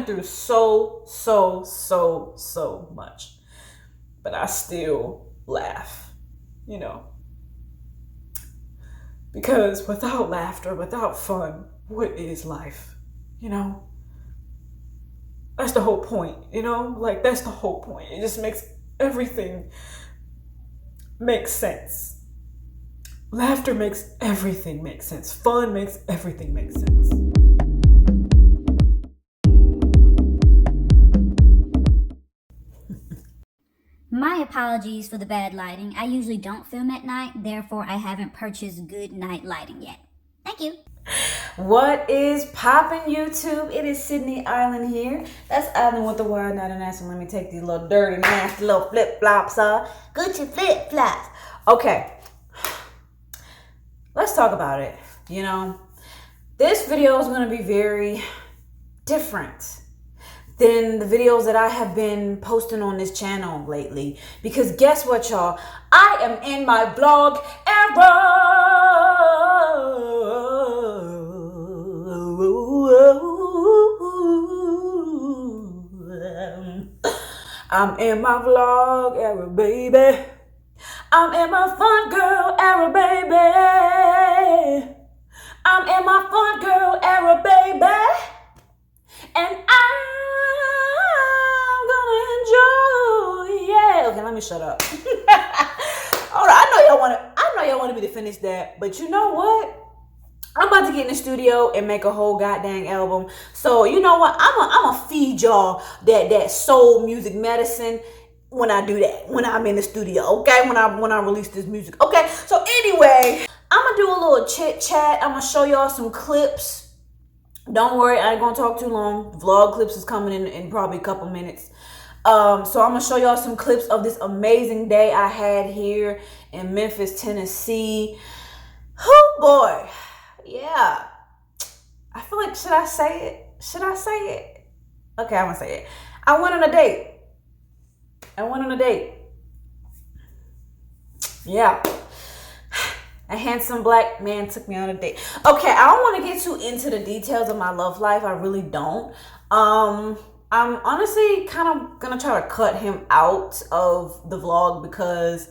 Through so much, but I still laugh, you know, because without laughter, without fun, what is life? You know, that's the whole point, you know, like that's the whole point. It just makes everything make sense. Laughter makes everything make sense. Fun makes everything make sense. My apologies for the bad lighting. I usually don't film at night, therefore I haven't purchased good night lighting yet. Thank you. What is poppin', YouTube? It is Sydney Island here. That's Island with the Y, not an S. And let me take these little dirty, nasty little flip-flops off. Gucci flip-flops. Okay. Let's talk about it. You know, this video is going to be very different than the videos that I have been posting on this channel lately. Because guess what, y'all? I am in my vlog era. I'm in my vlog era, baby. I'm in my fun girl era, baby. I'm in my fun girl era, baby. And I'm gonna enjoy, yeah. Okay, let me shut up. Hold on, I know y'all wanted me to finish that, but you know what? I'm about to get in the studio and make a whole goddamn album. So you know what? I'm gonna feed y'all that soul music medicine when I do that. When I'm in the studio, okay? When I release this music, okay? So anyway, I'm gonna do a little chit chat. I'm gonna show y'all some clips. Don't worry, I ain't gonna talk too long. Vlog clips is coming in probably a couple minutes. So I'm gonna show y'all some clips of this amazing day I had here in Memphis, Tennessee. Oh boy, yeah. I feel like, should I say it? Should I say it? Okay, I'm gonna say it. I went on a date. Yeah. A handsome black man took me on a date. Okay, I don't want to get too into the details of my love life. I really don't. I'm honestly kind of gonna try to cut him out of the vlog because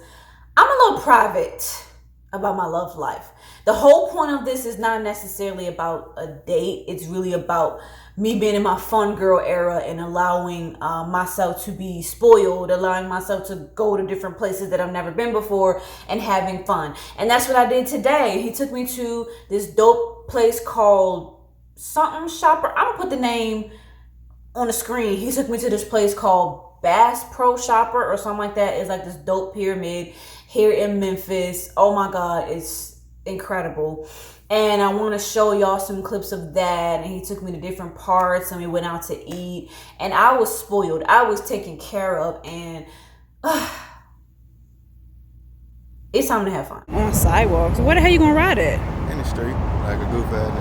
I'm a little private about my love life. The whole point of this is not necessarily about a date. It's really about me being in my fun girl era and allowing myself to be spoiled, allowing myself to go to different places that I've never been before and having fun. And that's what I did today. He took me to this dope place called something shopper. I'm gonna put the name on the screen. He took me to this place called Bass Pro Shopper or something like that. It's like this dope pyramid here in Memphis. Oh my God, it's incredible. And I want to show y'all some clips of that. And he took me to different parts and we went out to eat. And I was spoiled. I was taken care of. And it's time to have fun. On sidewalks. Where the hell you gonna ride at? In the street, like a goof at it.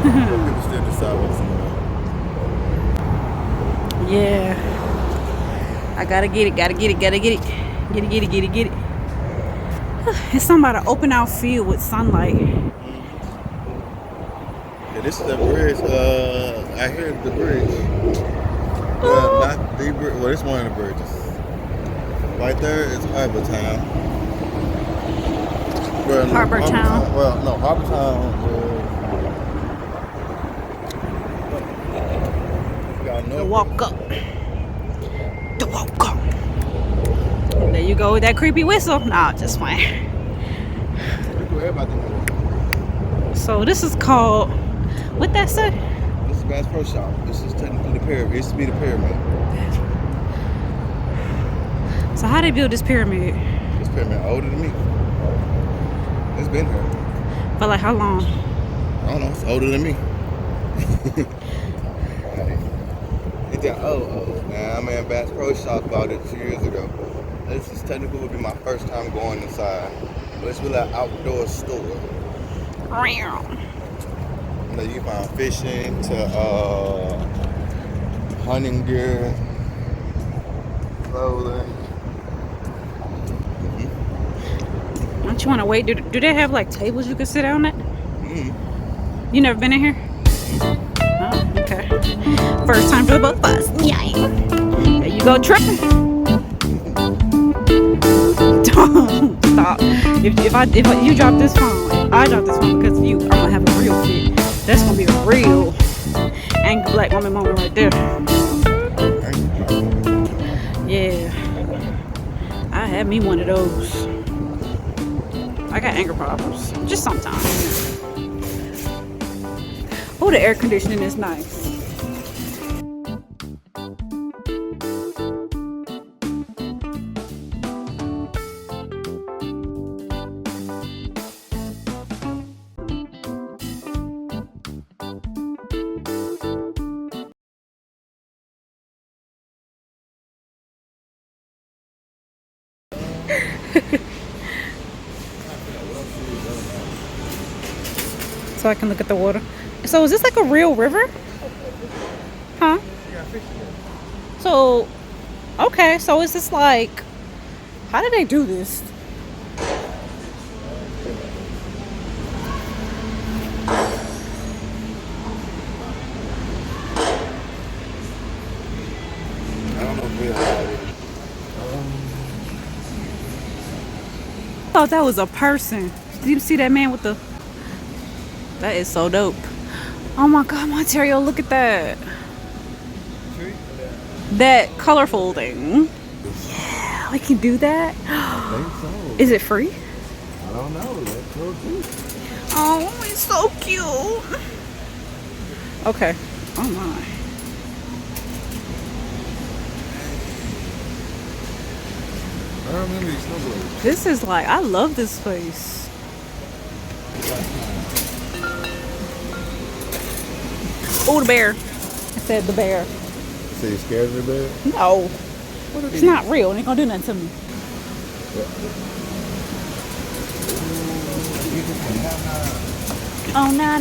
People still the sidewalks. Yeah. I gotta get it. Get it. It's something about an open out field with sunlight. Yeah, this is the bridge. I hear the bridge. Not the bridge. Well, it's one of the bridges. Right there is Harbor Town. Harbor Town. Well, no, Harbor Town. The walk up. There you go with that creepy whistle. Nah, just fine. So this is called, what that say? This is Bass Pro Shop. This is technically the pyramid. It used to be the pyramid. So how they build this pyramid? This pyramid older than me. It's been here. For like how long? I don't know. It's older than me. Now I'm in Bass Pro Shop about it 2 years ago. This is technically would be my first time going inside. But it's really an outdoor store. You know, you find fishing to hunting gear. clothing. Don't you want to wait? Do they have like tables you can sit down at? Mm-hmm. You never been in here? Oh, okay. First time for the both of us. Yay. There you go, tripping. Don't stop. If you drop this phone, I drop this phone because of you, I'm gonna have a real fit. That's gonna be a real angry black woman moment right there. Yeah. I had me one of those. I got anger problems. Just sometimes. Oh, the air conditioning is nice. So I can look at the water. So is this like a real river? Huh? So, okay. So is this like, how did they do this? I don't know if we're allowed it. I thought that was a person. Did you see that man with the... That is so dope. Oh my God, Monterio, look at that. That colorful thing. Yeah, we can do that. I think so. Is it free? I don't know. That's so cute. Oh, it's so cute. Okay. Oh my. I remember these snowboards. This is like, I love this place. Oh, the bear. I said the bear. So you scared of the bear? No. It's not real. It ain't gonna do nothing to me. Oh, nah.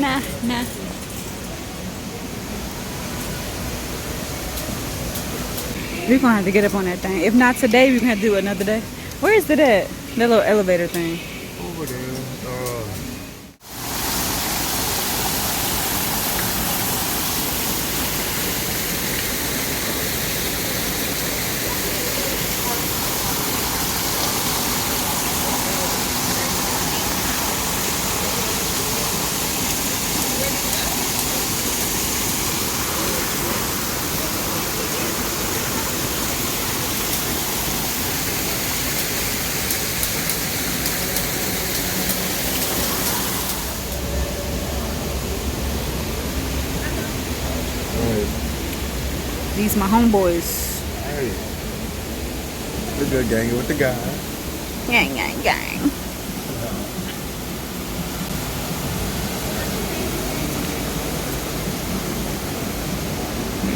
We're gonna have to get up on that thing. If not today, we're gonna have to do it another day. Where is it at? That little elevator thing. Over there. These my homeboys. Hey. We're good ganging with the guy. Gang. Hey,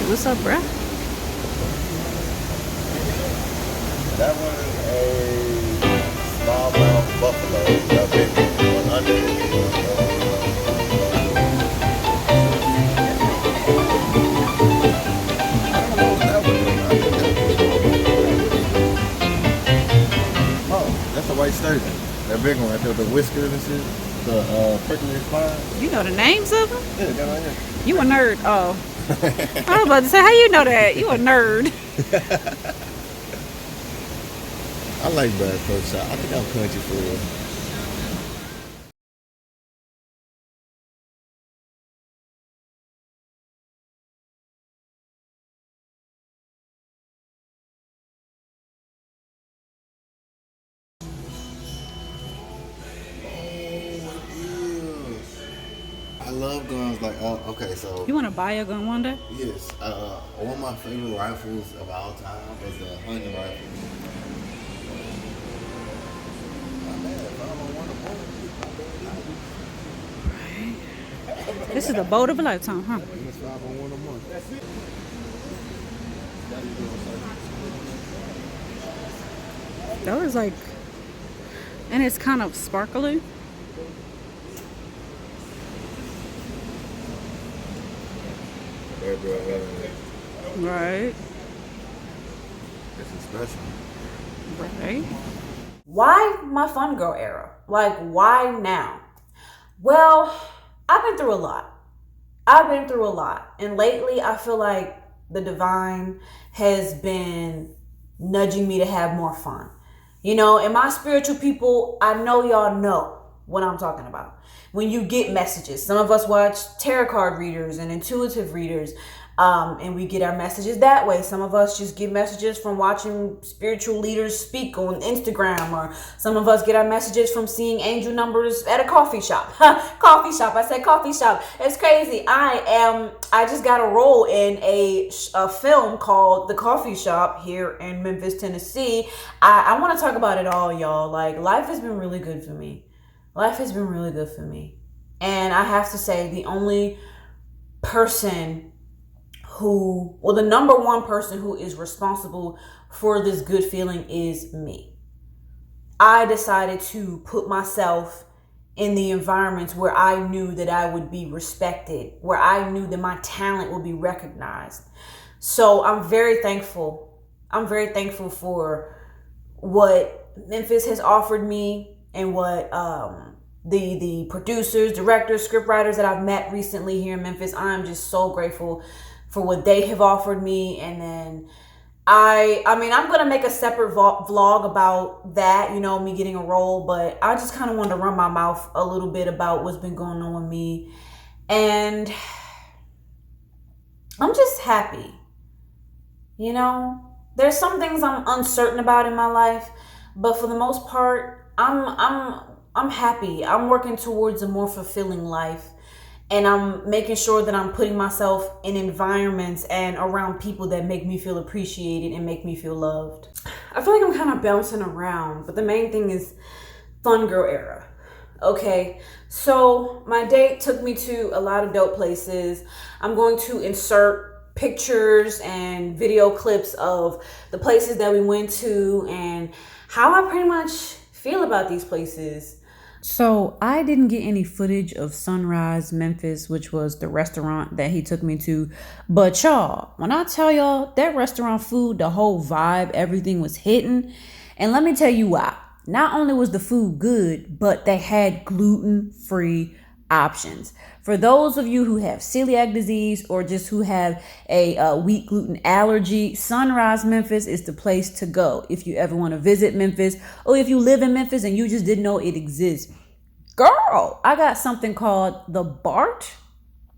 what's up, bruh? That one is a smallmouth buffalo. I've been on under. That's a white sturgeon. That big one right there with the whiskers and shit. The prickly spine. You know the names of them? Yeah, that right here. You a nerd. Oh. I was about to say, how you know that? You a nerd. I like Bass Pro Shop. I think I'm country for real. I love guns like, okay, so. You want to buy a gun one day? Yes, one of my favorite rifles of all time was the hunting rifle. This is the boat of a lifetime, huh? It's 501 a month. That was like, and it's kind of sparkly. Right. This is special. Right? Why my fun girl era? Like, why now? Well, I've been through a lot. And lately, I feel like the divine has been nudging me to have more fun. You know, and my spiritual people, I know y'all know what I'm talking about. When you get messages, some of us watch tarot card readers and intuitive readers, and we get our messages that way. Some of us just get messages from watching spiritual leaders speak on Instagram, or some of us get our messages from seeing angel numbers at a coffee shop. Coffee shop. I said coffee shop. It's crazy. I just got a role in a film called The Coffee Shop here in Memphis, Tennessee. I want to talk about it all, y'all. Like, life has been really good for me. And I have to say, the number one person who is responsible for this good feeling is me. I decided to put myself in the environments where I knew that I would be respected, where I knew that my talent would be recognized. So I'm very thankful. For what Memphis has offered me, and what the producers, directors, scriptwriters that I've met recently here in Memphis. I'm just so grateful for what they have offered me. And then I'm going to make a separate vlog about that, you know, me getting a role, but I just kind of wanted to run my mouth a little bit about what's been going on with me. And I'm just happy. You know, there's some things I'm uncertain about in my life, but for the most part, I'm happy. I'm working towards a more fulfilling life, and I'm making sure that I'm putting myself in environments and around people that make me feel appreciated and make me feel loved. I feel like I'm kind of bouncing around, but the main thing is fun girl era. Okay, so my date took me to a lot of dope places. I'm going to insert pictures and video clips of the places that we went to and how I pretty much feel about these places. So I didn't get any footage of Sunrise Memphis, which was the restaurant that he took me to. But y'all, when I tell y'all that restaurant food, the whole vibe, everything was hitting. And let me tell you why. Not only was the food good, but they had gluten-free options. For those of you who have celiac disease or just who have a wheat gluten allergy, Sunrise Memphis is the place to go if you ever want to visit Memphis, or if you live in Memphis and you just didn't know it exists. Girl, I got something called the Bart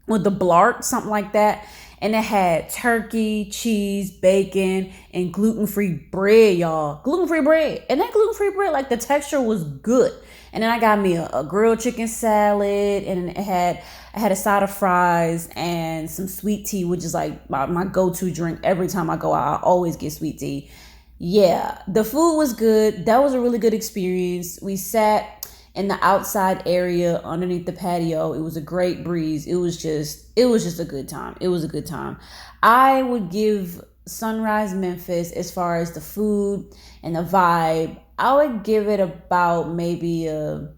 or the Blart, something like that. And it had turkey, cheese, bacon, and gluten-free bread, y'all. Gluten-free bread. And that gluten-free bread, like, the texture was good. And then I got me a grilled chicken salad, and I had a side of fries and some sweet tea, which is like my go-to drink every time I go out. I always get sweet tea. Yeah, the food was good. That was a really good experience. We sat in the outside area underneath the patio. It was a great breeze. It was just a good time. It was a good time. I would give Sunrise Memphis, as far as the food and the vibe, I would give it about maybe a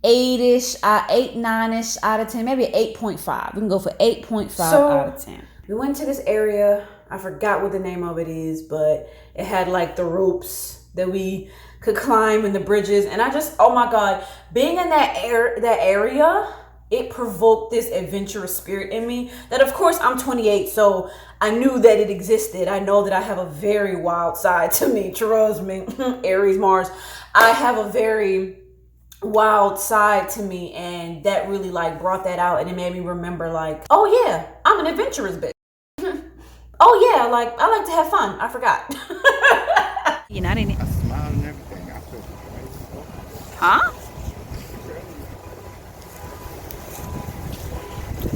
8-ish, 8, 9-ish out of 10, maybe 8.5. We can go for 8.5 out of 10. We went to this area. I forgot what the name of it is, but it had like the ropes that we could climb and the bridges. And I just, oh my God, being in that area, it provoked this adventurous spirit in me that, of course, I'm 28, so I knew that it existed. I know that I have a very wild side to me. Trust me, Aries, Mars. I have a very wild side to me, and that really like brought that out, and it made me remember like, oh yeah, I'm an adventurous bitch. Oh yeah, like I like to have fun. I forgot. You're not in it. I smiled and everything. I feel great. Huh?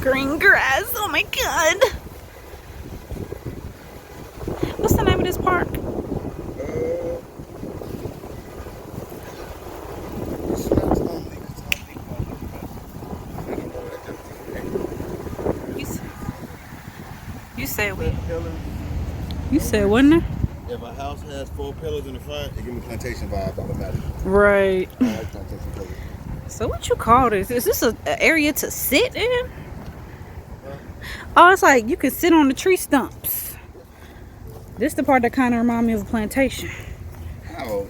Green grass. Oh my God. What's the name of this park? You said we. You said wasn't there? If a house has 4 pillars in the front, it gives me plantation vibes automatically. Right. I like plantation pillars. So what you call this? Is this an area to sit in? Oh, it's like you can sit on the tree stumps. This the part that kind of remind me of a plantation. Oh,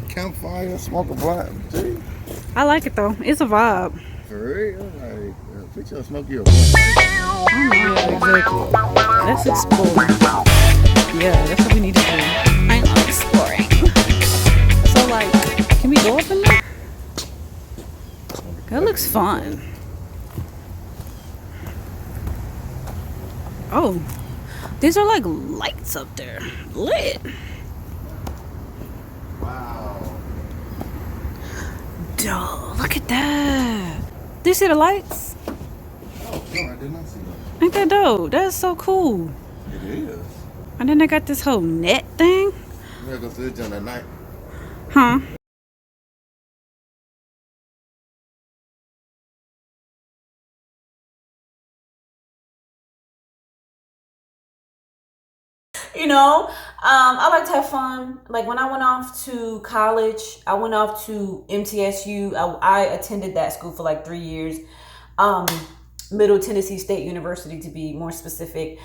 campfire, smoke a blunt. Gee, I like it though. It's a vibe. for real? Like, picture of smoking a blunt. Exactly. Let's explore. Yeah, that's what we need to do. I love exploring. So like, can we go up in there? That looks fun. Oh, these are like lights up there. Lit. Wow. Duh, look at that. Do you see the lights? Oh, no, I did not see that. Ain't that dope? That's so cool. It is. And then they got this whole net thing. You gotta go to the gym at night. Huh? You know, I like to have fun. Like when I went off to college, I went off to MTSU. I attended that school for like 3 years. Middle Tennessee State University to be more specific.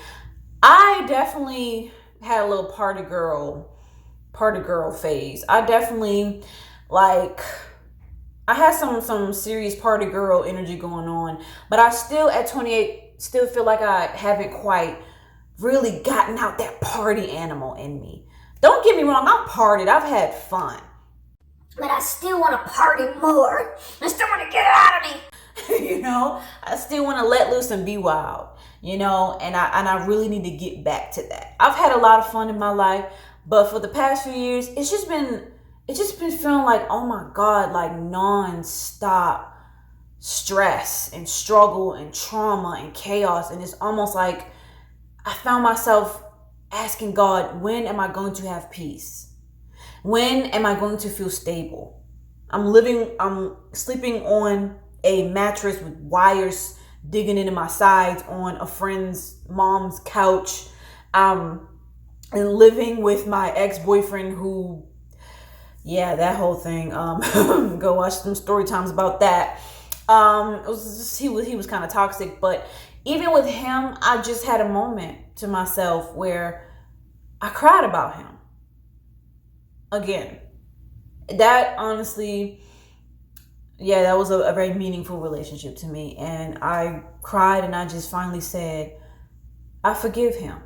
I definitely had a little party girl phase. I definitely like I had some serious party girl energy going on, but I still at 28 still feel like I haven't quite really gotten out that party animal in me. Don't get me wrong, I've partied, I've had fun. But I still want to party more. I still want to get it out of me. You know, I still want to let loose and be wild, you know, and I really need to get back to that. I've had a lot of fun in my life, but for the past few years, it's just been feeling like, oh my God, like non-stop stress and struggle and trauma and chaos. And it's almost like I found myself asking God, when am I going to have peace? When am I going to feel stable? I'm sleeping on a mattress with wires digging into my sides on a friend's mom's couch. And living with my ex-boyfriend who, yeah, that whole thing. Go watch some story times about that. It was just, he was kind of toxic, but even with him, I just had a moment to myself where I cried about him. Again, that honestly, yeah, that was a very meaningful relationship to me. And I cried and I just finally said, I forgive him.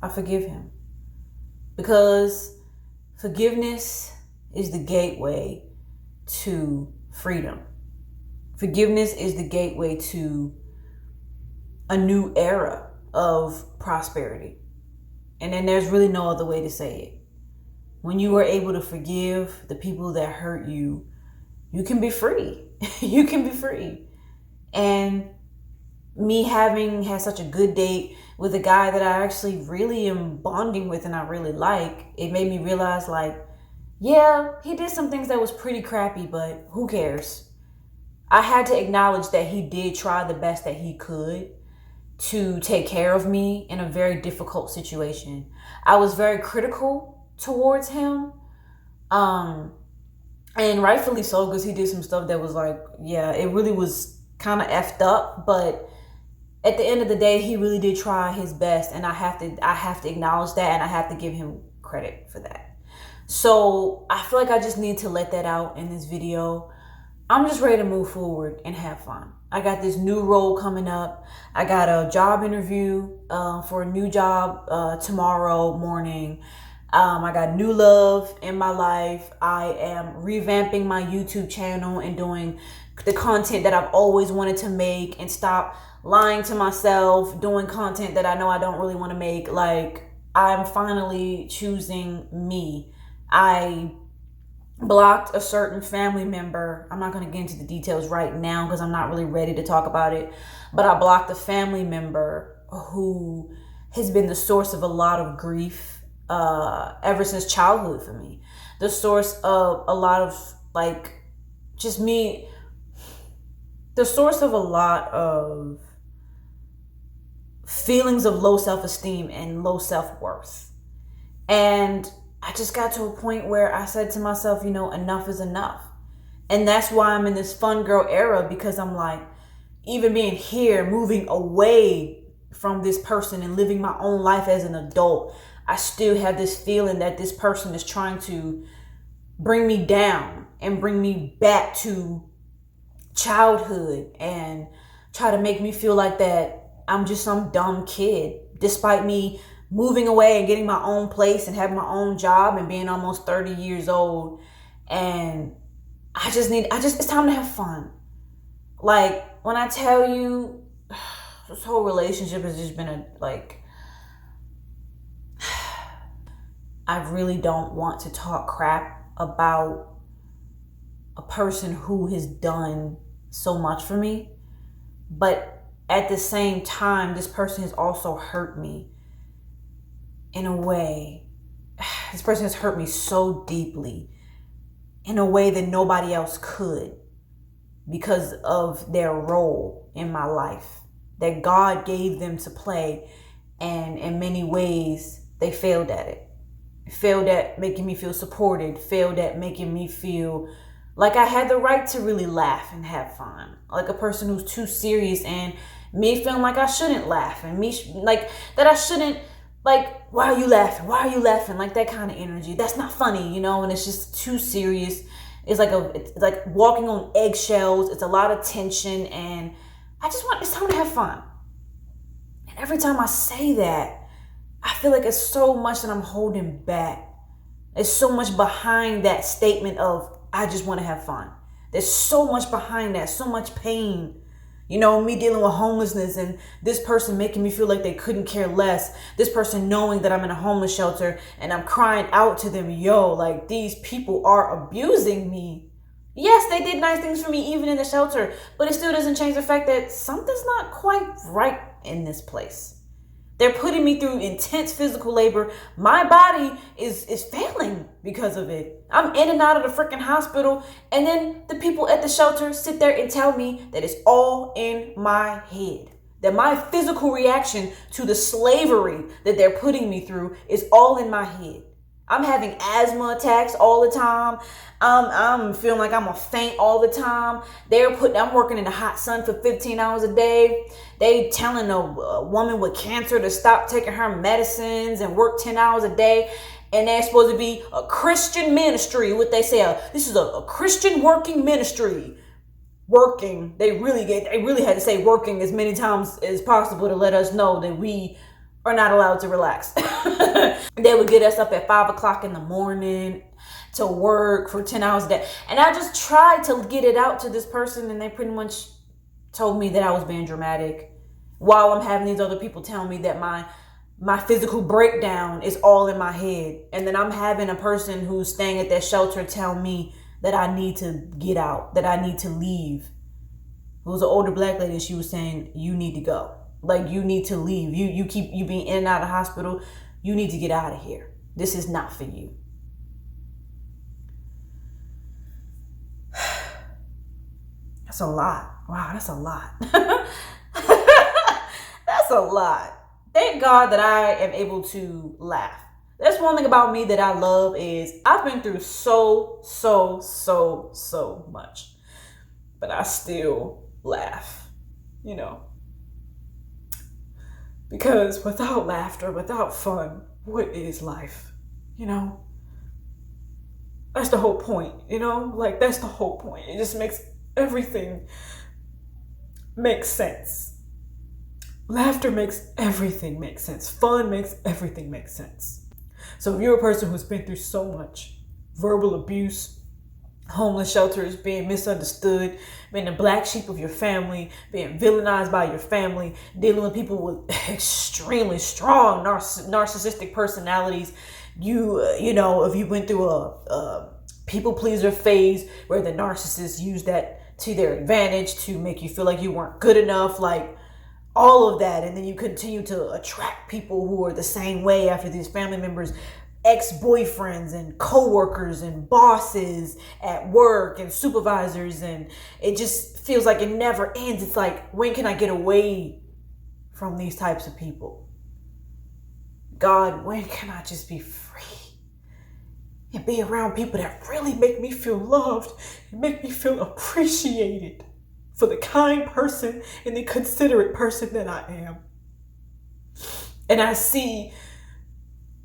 I forgive him. Because forgiveness is the gateway to freedom. Forgiveness is the gateway to a new era of prosperity. And then there's really no other way to say it. When you are able to forgive the people that hurt you, you can be free. You can be free. And me having had such a good date with a guy that I actually really am bonding with and I really like, it made me realize like, yeah, he did some things that was pretty crappy, but who cares? I had to acknowledge that he did try the best that he could to take care of me in a very difficult situation. I was very critical towards him. And rightfully so, because he did some stuff that was like, yeah, it really was kind of effed up. But at the end of the day, he really did try his best. And I have to acknowledge that, and I have to give him credit for that. So I feel like I just need to let that out in this video. I'm just ready to move forward and have fun. I got this new role coming up. I got a job interview for a new job tomorrow morning. I got new love in my life. I am revamping my YouTube channel and doing the content that I've always wanted to make, and stop lying to myself, doing content that I know I don't really want to make. Like, I'm finally choosing me. I blocked a certain family member. I'm not going to get into the details right now because I'm not really ready to talk about it. But I blocked a family member who has been the source of a lot of grief ever since childhood for me. The source of a lot of like just me. The source of a lot of feelings of low self-esteem and low self-worth. And I just got to a point where I said to myself, you know, enough is enough. And that's why I'm in this fun girl era, because I'm like, even being here, moving away from this person and living my own life as an adult, I still have this feeling that this person is trying to bring me down and bring me back to childhood and try to make me feel like that I'm just some dumb kid, despite me moving away and getting my own place and having my own job and being almost 30 years old. And it's time to have fun. Like, when I tell you, this whole relationship has just been I really don't want to talk crap about a person who has done so much for me. But at the same time, this person has also hurt me in a way. This person has hurt me so deeply in a way that nobody else could, because of their role in my life that God gave them to play. And in many ways, they failed at it. Failed at making me feel supported. Failed at making me feel like I had the right to really laugh and have fun. Like a person who's too serious, and me feeling like I shouldn't laugh, and me like that I shouldn't, like, why are you laughing? Why are you laughing? Like that kind of energy. That's not funny, and it's just too serious. It's like walking on eggshells. It's a lot of tension, and it's time to have fun. And every time I say that, I feel like it's so much that I'm holding back. There's so much behind that statement of, I just want to have fun. There's so much behind that, so much pain. Me dealing with homelessness and this person making me feel like they couldn't care less. This person knowing that I'm in a homeless shelter and I'm crying out to them, like, these people are abusing me. Yes, they did nice things for me even in the shelter, but it still doesn't change the fact that something's not quite right in this place. They're putting me through intense physical labor. My body is failing because of it. I'm in and out of the freaking hospital. And then the people at the shelter sit there and tell me that it's all in my head. That my physical reaction to the slavery that they're putting me through is all in my head. I'm having asthma attacks all the time. I'm feeling like I'm gonna faint all the time. I'm working in the hot sun for 15 hours a day. They telling a woman with cancer to stop taking her medicines and work 10 hours a day. And they're supposed to be a Christian ministry. What they say, this is a Christian working ministry. Working. They really had to say working as many times as possible to let us know that we are not allowed to relax. They would get us up at 5 o'clock in the morning to work for 10 hours a day. And I just tried to get it out to this person, and they pretty much told me that I was being dramatic, while I'm having these other people tell me that my physical breakdown is all in my head. And then I'm having a person who's staying at that shelter tell me that I need to get out, that I need to leave. It was an older black lady. She was saying, you need to go. Like, you need to leave. You being in and out of the hospital. You need to get out of here. This is not for you. That's a lot. Wow, that's a lot. That's a lot. Thank God that I am able to laugh. That's one thing about me that I love is I've been through so much. But I still laugh, Because without laughter, without fun, what is life? That's the whole point, that's the whole point. It just makes everything make sense. Laughter makes everything make sense. Fun makes everything make sense. So if you're a person who's been through so much verbal abuse, homeless shelters, being misunderstood, being the black sheep of your family, being villainized by your family, dealing with people with extremely strong narcissistic personalities, if you went through a people pleaser phase where the narcissists use that to their advantage to make you feel like you weren't good enough, like all of that, and then you continue to attract people who are the same way after these family members, ex-boyfriends and co-workers and bosses at work and supervisors, and it just feels like it never ends. It's like, when can I get away from these types of people? God, when can I just be free and be around people that really make me feel loved and make me feel appreciated for the kind person and the considerate person that I am? And I see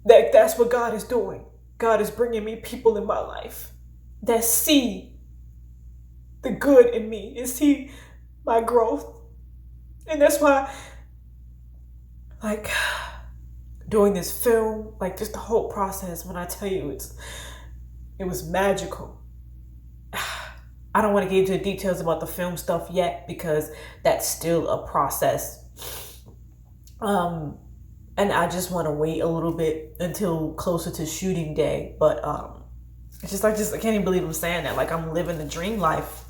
that that's what God is doing. God is bringing me people in my life that see the good in me and see my growth. And that's why, like, doing this film, like, just the whole process, when I tell you it was magical. I don't want to get into the details about the film stuff yet because that's still a process. And I just want to wait a little bit until closer to shooting day. But it's just I can't even believe I'm saying that. Like, I'm living the dream life.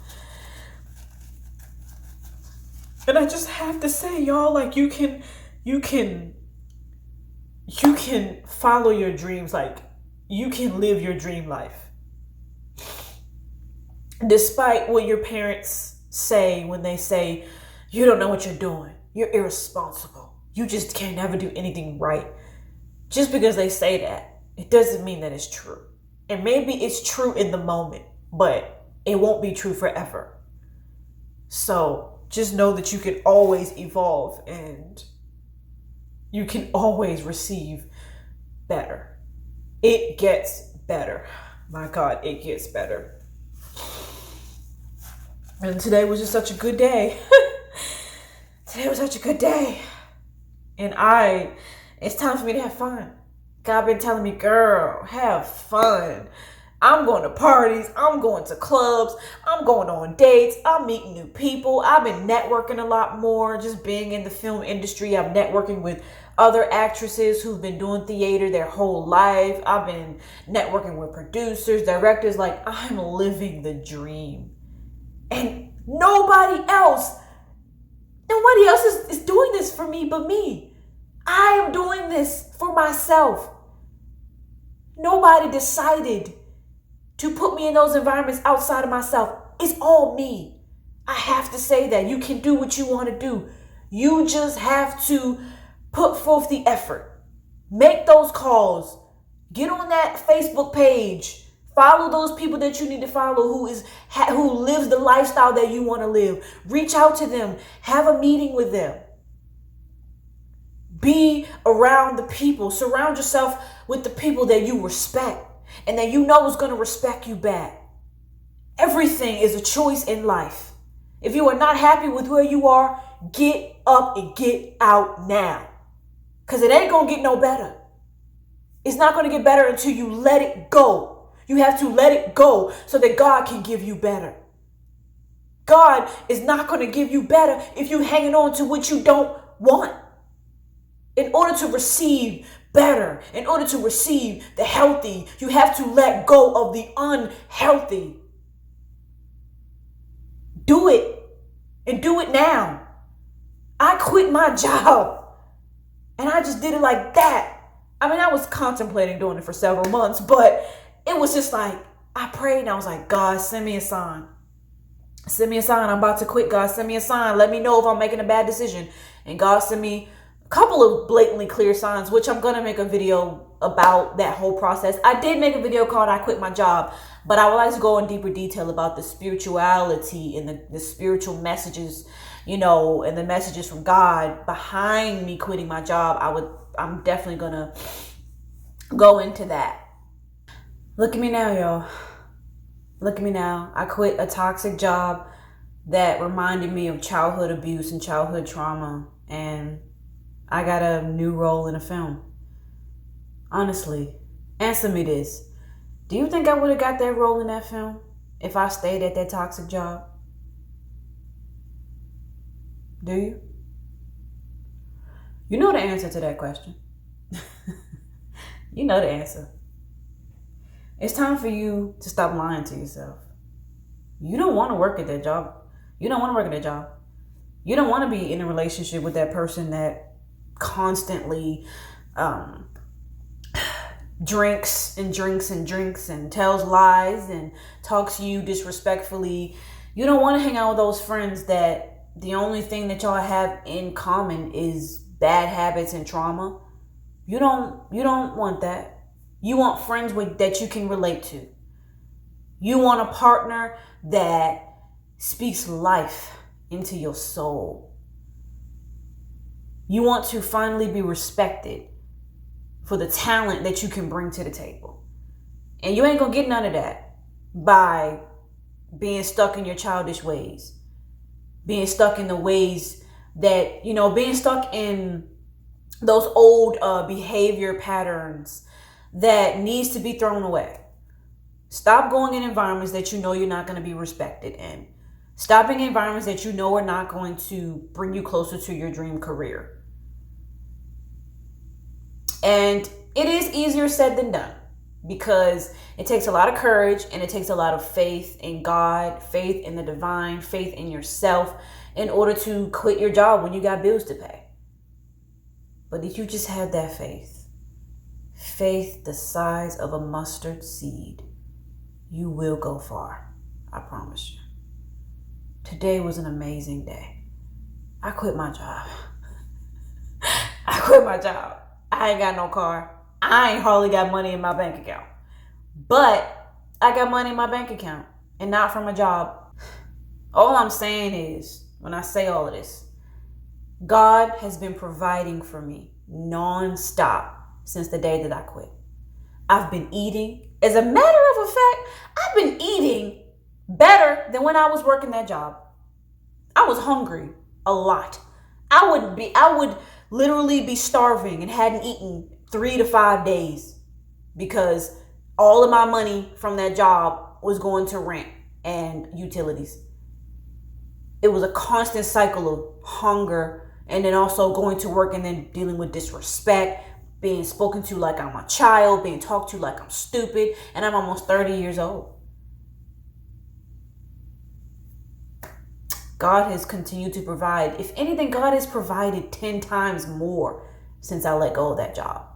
And I just have to say, y'all, like, you can follow your dreams. Like, you can live your dream life. Despite what your parents say when they say, you don't know what you're doing. You're irresponsible. You just can't never do anything right. Just because they say that, it doesn't mean that it's true. And maybe it's true in the moment, but it won't be true forever. So just know that you can always evolve and you can always receive better. It gets better. My God, it gets better. And today was just such a good day. Today was such a good day. And it's time for me to have fun. God been telling me, girl, have fun. I'm going to parties. I'm going to clubs. I'm going on dates. I'm meeting new people. I've been networking a lot more. Just being in the film industry, I'm networking with other actresses who've been doing theater their whole life. I've been networking with producers, directors. Like, I'm living the dream. And nobody else is doing this for me but me. I am doing this for myself. Nobody decided to put me in those environments outside of myself. It's all me. I have to say that. You can do what you want to do. You just have to put forth the effort. Make those calls. Get on that Facebook page. Follow those people that you need to follow who lives the lifestyle that you want to live. Reach out to them. Have a meeting with them. Be around the people. Surround yourself with the people that you respect and that you know is going to respect you back. Everything is a choice in life. If you are not happy with where you are, get up and get out now. Because it ain't going to get no better. It's not going to get better until you let it go. You have to let it go so that God can give you better. God is not going to give you better if you're hanging on to what you don't want. In order to receive better, in order to receive the healthy, you have to let go of the unhealthy. Do it and do it now. I quit my job and I just did it like that. I mean, I was contemplating doing it for several months, but it was just like, I prayed and I was like, God, send me a sign. Send me a sign. I'm about to quit. God, send me a sign. Let me know if I'm making a bad decision. And God sent me a couple of blatantly clear signs, which I'm going to make a video about that whole process. I did make a video called I Quit My Job, but I would like to go in deeper detail about the spirituality and the spiritual messages, and the messages from God behind me quitting my job. I'm definitely going to go into that. Look at me now, y'all. Look at me now. I quit a toxic job that reminded me of childhood abuse and childhood trauma. And I got a new role in a film. Honestly, answer me this. Do you think I would have got that role in that film if I stayed at that toxic job? Do you? You know the answer to that question. You know the answer. It's time for you to stop lying to yourself. You don't want to work at that job. You don't want to work at that job. You don't want to be in a relationship with that person that constantly drinks and drinks and drinks and tells lies and talks to you disrespectfully. You don't want to hang out with those friends that the only thing that y'all have in common is bad habits and trauma. You don't want that. You want friends that you can relate to. You want a partner that speaks life into your soul. You want to finally be respected for the talent that you can bring to the table. And you ain't gonna get none of that by being stuck in your childish ways, being stuck in the ways that, being stuck in those old behavior patterns that needs to be thrown away. Stop going in environments that you know you're not going to be respected in. Stop being in environments that you know are not going to bring you closer to your dream career. And it is easier said than done, because it takes a lot of courage and it takes a lot of faith in God, faith in the divine, faith in yourself in order to quit your job when you got bills to pay. But if you just have that faith the size of a mustard seed, you will go far. I promise you. Today was an amazing day. I quit my job. I ain't got no car. I ain't hardly got money in my bank account. But I got money in my bank account and not from a job. All I'm saying is, when I say all of this, God has been providing for me nonstop since the day that I quit. I've been eating. As a matter of fact, I've been eating better than when I was working that job. I was hungry a lot. I would literally be starving and hadn't eaten 3 to 5 days because all of my money from that job was going to rent and utilities. It was a constant cycle of hunger, and then also going to work and then dealing with disrespect, being spoken to like I'm a child, being talked to like I'm stupid, and I'm almost 30 years old. God has continued to provide. If anything, God has provided 10 times more since I let go of that job.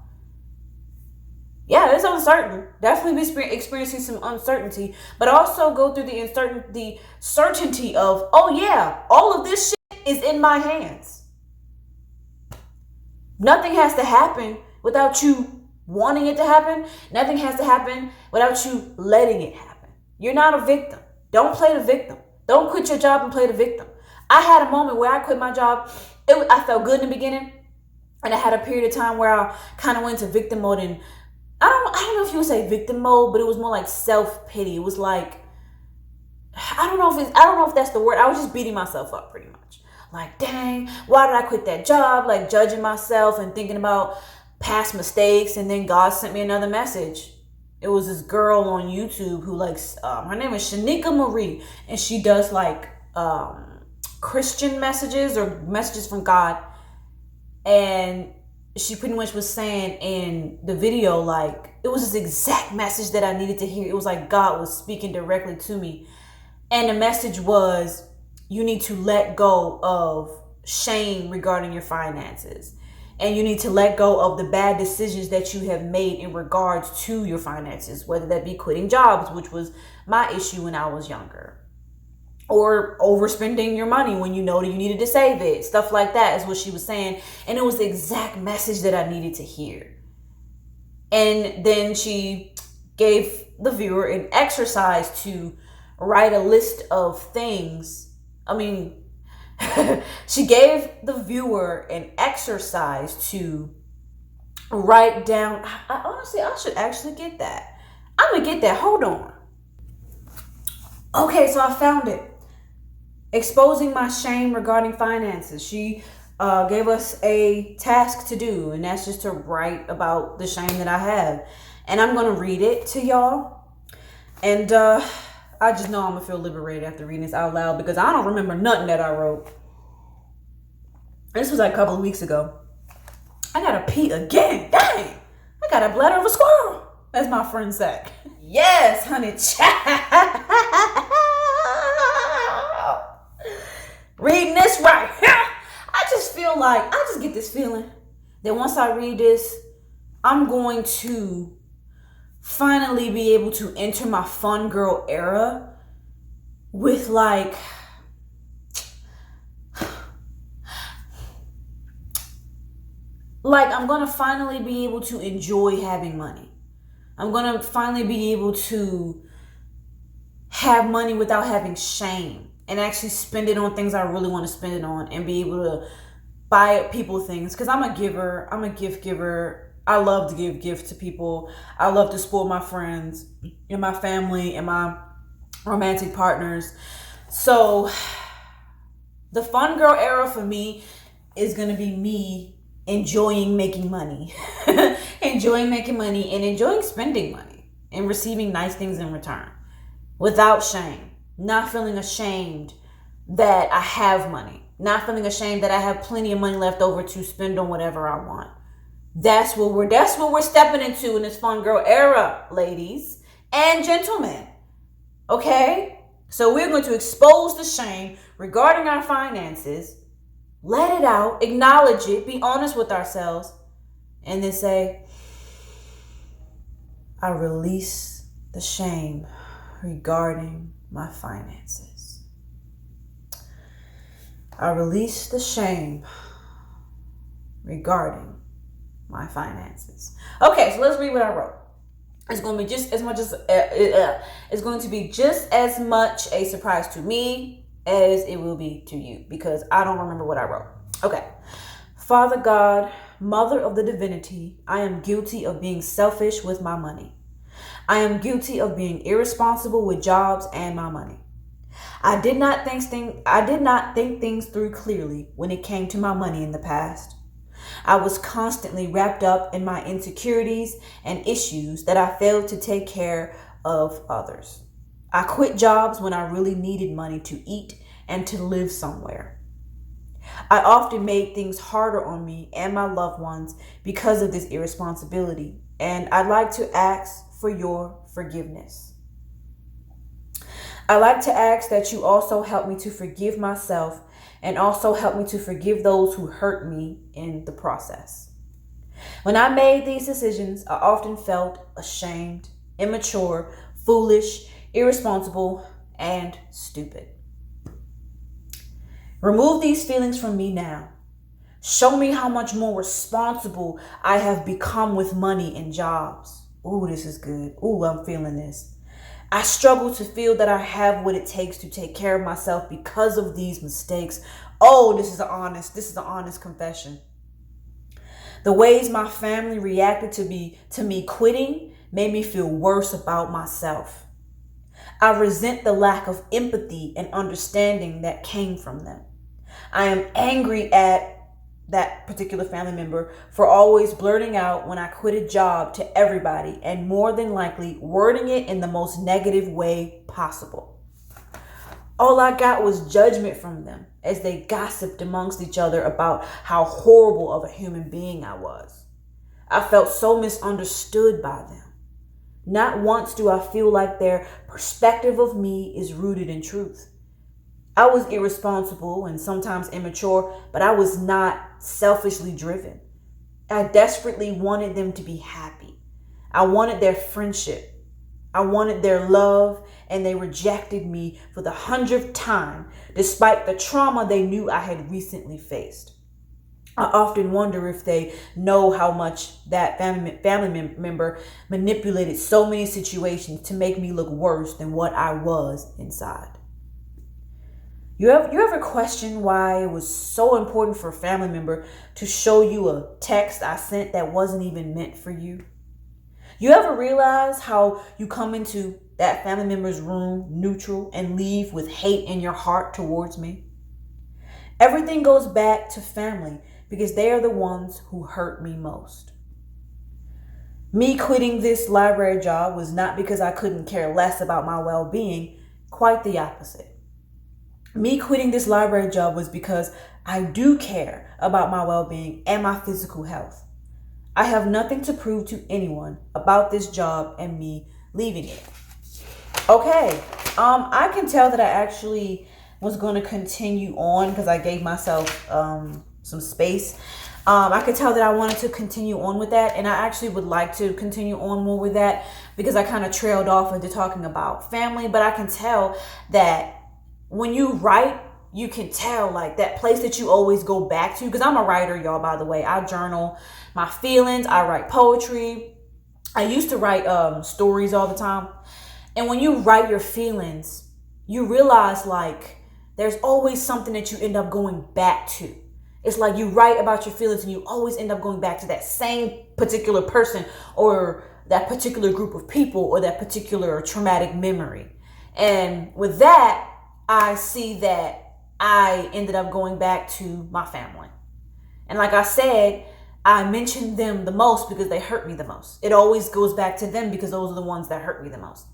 Yeah, it's uncertain. Definitely be experiencing some uncertainty, but also go through the certainty of, oh yeah, all of this shit is in my hands. Nothing has to happen without you wanting it to happen. Nothing has to happen without you letting it happen. You're not a victim. Don't play the victim. Don't quit your job and play the victim. I had a moment where I quit my job. I felt good in the beginning, and I had a period of time where I kind of went into victim mode, and I don't know if you would say victim mode, but it was more like self-pity. It was like, I don't know if that's the word. I was just beating myself up pretty much. Like, dang, why did I quit that job? Like judging myself and thinking about past mistakes. And then God sent me another message. It was this girl on YouTube who her name is Shanika Marie, and she does like Christian messages or messages from God. And she pretty much was saying in the video, like, it was this exact message that I needed to hear. It was like God was speaking directly to me. And the message was, you need to let go of shame regarding your finances. And you need to let go of the bad decisions that you have made in regards to your finances, whether that be quitting jobs, which was my issue when I was younger, or overspending your money when you know that you needed to save it. Stuff like that is what she was saying. And it was the exact message that I needed to hear. And then she gave the viewer an exercise to write a list of things. She gave the viewer an exercise to write down. Honestly, I should actually get that. I'm going to get that. Hold on. Okay, so I found it. Exposing my shame regarding finances. She gave us a task to do, and that's just to write about the shame that I have. And I'm going to read it to y'all. And I just know I'm going to feel liberated after reading this out loud, because I don't remember nothing that I wrote. This was like a couple of weeks ago. I got to pee again. Dang. I got a bladder of a squirrel, as my friend said. Yes, honey. Reading this right here. I just get this feeling that once I read this, I'm going to finally be able to enter my fun girl era with I'm going to finally be able to enjoy having money. I'm going to finally be able to have money without having shame, and actually spend it on things I really want to spend it on, and be able to buy people things because I'm a giver. I'm a gift giver. I love to give gifts to people. I love to spoil my friends and my family and my romantic partners. So the fun girl era for me is going to be me enjoying making money, enjoying making money and enjoying spending money and receiving nice things in return without shame, not feeling ashamed that I have money, not feeling ashamed that I have plenty of money left over to spend on whatever I want. That's what we're stepping into in this fun girl era, ladies and gentlemen. Okay? So we're going to expose the shame regarding our finances, let it out, acknowledge it, be honest with ourselves, and then say, I release the shame regarding my finances. I release the shame regarding my finances. Okay, so let's read what I wrote. It's going to be just as much as it's going to be just as much a surprise to me as it will be to you because I don't remember what I wrote. Okay. Father God, Mother of the Divinity, I am guilty of being selfish with my money. I am guilty of being irresponsible with jobs and my money. I did not think things through clearly when it came to my money in the past. I was constantly wrapped up in my insecurities and issues that I failed to take care of others. I quit jobs when I really needed money to eat and to live somewhere. I often made things harder on me and my loved ones because of this irresponsibility, and I'd like to ask for your forgiveness. I'd like to ask that you also help me to forgive myself and also help me to forgive those who hurt me in the process. When I made these decisions, I often felt ashamed, immature, foolish, irresponsible, and stupid. Remove these feelings from me now. Show me how much more responsible I have become with money and jobs. Ooh, this is good. Ooh, I'm feeling this. I struggle to feel that I have what it takes to take care of myself because of these mistakes. Oh, this is an honest confession. The ways my family reacted to me quitting made me feel worse about myself. I resent the lack of empathy and understanding that came from them. I am angry at that particular family member for always blurting out when I quit a job to everybody and more than likely wording it in the most negative way possible. All I got was judgment from them as they gossiped amongst each other about how horrible of a human being I was. I felt so misunderstood by them. Not once do I feel like their perspective of me is rooted in truth. I was irresponsible and sometimes immature, but I was not selfishly driven. I desperately wanted them to be happy. I wanted their friendship. I wanted their love, and they rejected me for the 100th time, despite the trauma they knew I had recently faced. I often wonder if they know how much that family member manipulated so many situations to make me look worse than what I was inside. You ever question why it was so important for a family member to show you a text I sent that wasn't even meant for you? You ever realize how you come into that family member's room neutral and leave with hate in your heart towards me? Everything goes back to family because they are the ones who hurt me most. Me quitting this library job was not because I couldn't care less about my well-being, quite the opposite. Me quitting this library job was because I do care about my well-being and my physical health. I have nothing to prove to anyone about this job and me leaving it. Okay, I can tell that I actually was going to continue on because I gave myself some space. I could tell that I wanted to continue on with that, and I actually would like to continue on more with that because I kind of trailed off into talking about family, but I can tell that when you write, you can tell like that place that you always go back to, because I'm a writer, y'all, by the way. I journal my feelings. I write poetry. I used to write stories all the time. And when you write your feelings, you realize like there's always something that you end up going back to. It's like you write about your feelings and you always end up going back to that same particular person or that particular group of people or that particular traumatic memory. And with that, I see that I ended up going back to my family. And like I said, I mention them the most because they hurt me the most. It always goes back to them because those are the ones that hurt me the most.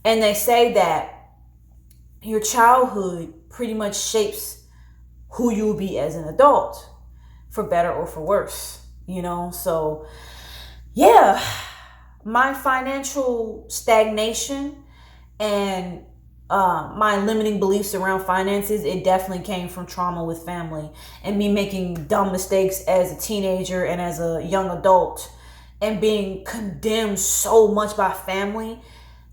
And they say that your childhood pretty much shapes who you will be as an adult, for better or for worse, you know? So, yeah, my financial stagnation and my limiting beliefs around finances, it definitely came from trauma with family and me making dumb mistakes as a teenager and as a young adult and being condemned so much by family.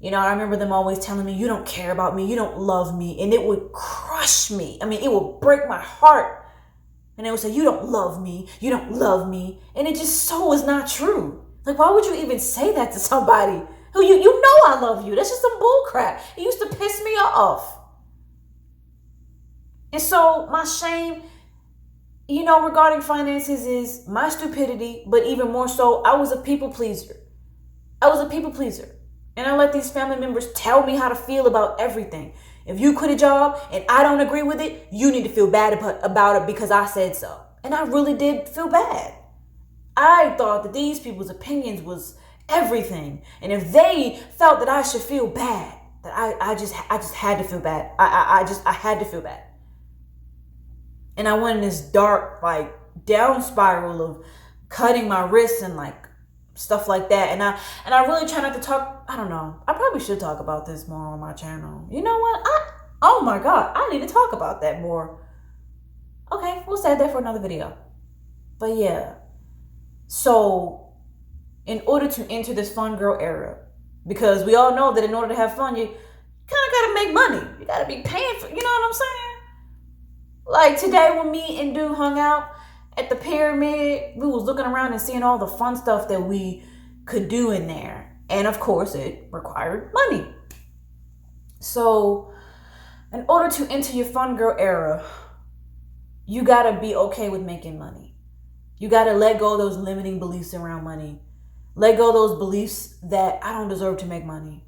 You know, I remember them always telling me, you don't care about me, you don't love me, and it would crush me. I mean, it would break my heart. And they would say, you don't love me, you don't love me. And it just so is not true. Like, why would you even say that to somebody who you know I love you? That's just some bull crap. It used to piss me off. And so my shame, you know, regarding finances is my stupidity, but even more so, I was a people pleaser. And I let these family members tell me how to feel about everything. If you quit a job and I don't agree with it, you need to feel bad about it because I said so. And I really did feel bad. I thought that these people's opinions was everything. And if they felt that I should feel bad, that I just had to feel bad. I had to feel bad. And I went in this dark, like, down spiral of cutting my wrists and like stuff like that. And I really try not to talk. I don't know. I probably should talk about this more on my channel. You know what? Oh my God, I need to talk about that more. Okay, we'll save that for another video. But yeah. So in order to enter this fun girl era, because we all know that in order to have fun, you kind of got to make money. You got to be paying for, you know what I'm saying? Like today when me and Dude hung out at the pyramid, we was looking around and seeing all the fun stuff that we could do in there. And of course, it required money. So in order to enter your fun girl era, you got to be okay with making money. You got to let go of those limiting beliefs around money. Let go of those beliefs that I don't deserve to make money.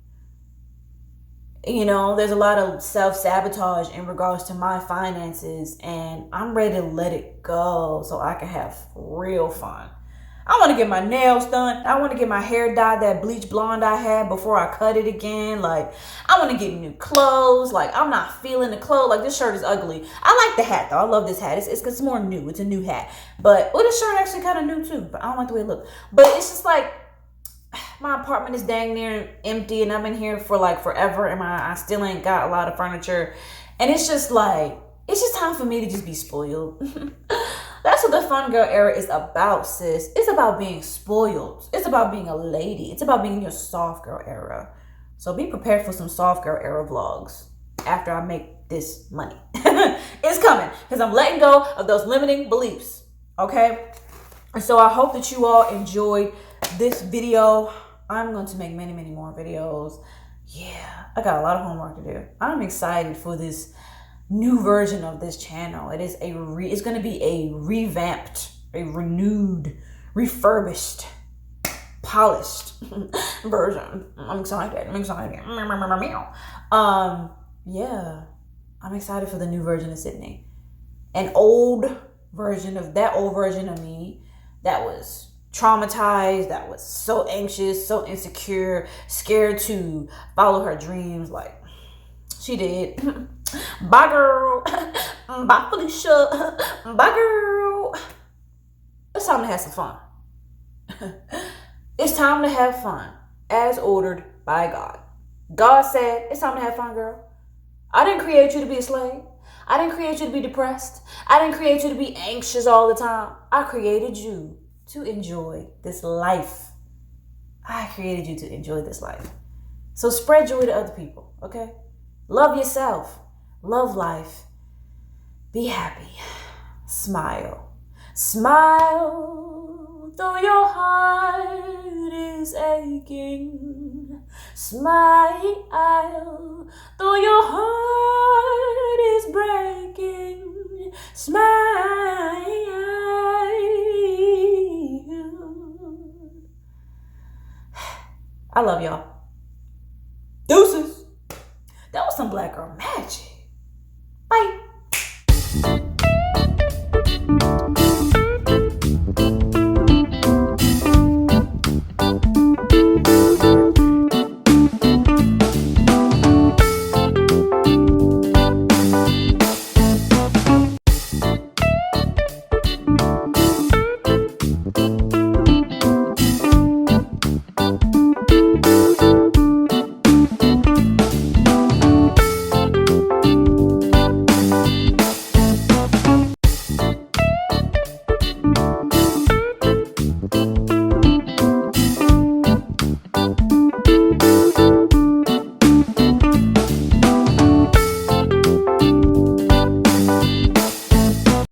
You know, there's a lot of self-sabotage in regards to my finances, and I'm ready to let it go so I can have real fun. I want to get my nails done. I want to get my hair dyed that bleach blonde I had before I cut it again. Like, I want to get new clothes. Like, I'm not feeling the clothes. Like, this shirt is ugly. I like the hat, though. I love this hat. It's more new. It's a new hat. But, well, this shirt actually kind of new, too. But I don't like the way it looks. But it's just like, my apartment is dang near empty, and I've been here for like forever, and I still ain't got a lot of furniture. And it's just like, it's just time for me to just be spoiled. That's what the fun girl era is about, sis. It's about being spoiled. It's about being a lady. It's about being in your soft girl era. So be prepared for some soft girl era vlogs after I make this money. It's coming because I'm letting go of those limiting beliefs. Okay? And so I hope that you all enjoyed this video. I'm going to make many, many more videos. Yeah, I got a lot of homework to do. I'm excited for this new version of this channel. It is it's going to be a revamped, a renewed, refurbished, polished version. I'm excited. Yeah, I'm excited for the new version of Sydney. An old version of me that was traumatized, that was so anxious, so insecure, scared to follow her dreams like she did. Bye, girl. Bye, Felicia. Bye, girl. It's time to have some fun. It's time to have fun, as ordered by God. God said, it's time to have fun, girl. I didn't create you to be a slave. I didn't create you to be depressed. I didn't create you to be anxious all the time. I created you to enjoy this life. I created you to enjoy this life. So spread joy to other people, okay? Love yourself. Love life. Be happy. Smile. Smile, though your heart is aching. Smile, though your heart is breaking. Smile. I love y'all. Deuces. That was some black girl magic. Bye.